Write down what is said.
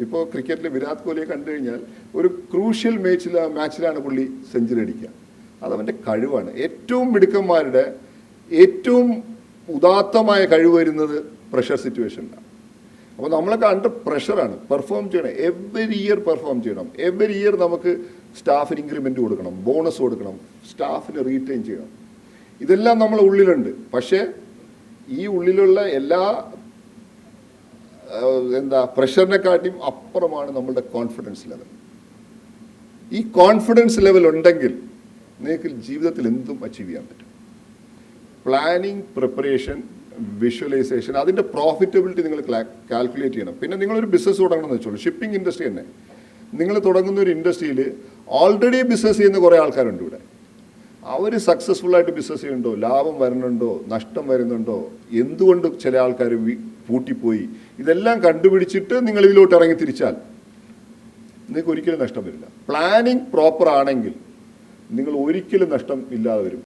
ഇപ്പോൾ ക്രിക്കറ്റിൽ വിരാട് കോഹ്ലിയെ കണ്ടു കഴിഞ്ഞാൽ ഒരു ക്രൂഷ്യൽ മാച്ചിലാണ് പുള്ളി സെഞ്ചുറി അടിക്കുക. അതവൻ്റെ കഴിവാണ്. ഏറ്റവും മിടുക്കന്മാരുടെ ഏറ്റവും ഉദാത്തമായ കഴിവ് വരുന്നത് പ്രഷർ സിറ്റുവേഷനിലാണ്. അപ്പോൾ നമ്മളൊക്കെ അണ്ടർ പ്രഷറാണ്, പെർഫോം ചെയ്യണം. എവറി ഇയർ പെർഫോം ചെയ്യണം. എവറി ഇയർ നമുക്ക് സ്റ്റാഫിന് ഇൻക്രിമെൻ്റ് കൊടുക്കണം, ബോണസ് കൊടുക്കണം, സ്റ്റാഫിന് റീറ്റെയിൻ ചെയ്യണം. ഇതെല്ലാം നമ്മളെ ഉള്ളിലുണ്ട്. പക്ഷേ ഈ ഉള്ളിലുള്ള എല്ലാ പ്രഷറിനെക്കാട്ടിയും അപ്പുറമാണ് നമ്മളുടെ കോൺഫിഡൻസ് ലെവൽ. ഈ കോൺഫിഡൻസ് ലെവൽ ഉണ്ടെങ്കിൽ നിങ്ങൾക്ക് ജീവിതത്തിൽ എന്തും അച്ചീവ് ചെയ്യാൻ പറ്റും. പ്ലാനിങ്, പ്രിപ്പറേഷൻ, വിഷ്വലൈസേഷൻ, അതിൻ്റെ പ്രോഫിറ്റബിലിറ്റി നിങ്ങൾ കാൽക്കുലേറ്റ് ചെയ്യണം. പിന്നെ നിങ്ങളൊരു ബിസിനസ് തുടങ്ങണമെന്ന് വെച്ചോളൂ. ഷിപ്പിംഗ് ഇൻഡസ്ട്രി തന്നെ നിങ്ങൾ തുടങ്ങുന്ന ഒരു ഇൻഡസ്ട്രിയിൽ ഓൾറെഡി ബിസിനസ് ചെയ്യുന്ന കുറേ ആൾക്കാരുണ്ട് ഇവിടെ. അവർ സക്സസ്ഫുള്ളായിട്ട് ബിസിനസ് ചെയ്യുന്നുണ്ടോ, ലാഭം വരുന്നുണ്ടോ, നഷ്ടം വരുന്നുണ്ടോ, എന്തുകൊണ്ട് ചില ആൾക്കാർ പൂട്ടിപ്പോയി, ഇതെല്ലാം കണ്ടുപിടിച്ചിട്ട് നിങ്ങൾ ഇതിലോട്ട് ഇറങ്ങി തിരിച്ചാൽ നിങ്ങൾക്ക് ഒരിക്കലും നഷ്ടം വരില്ല. പ്ലാനിങ് പ്രോപ്പർ ആണെങ്കിൽ നിങ്ങൾ ഒരിക്കലും നഷ്ടം ഇല്ലാതെ വരും.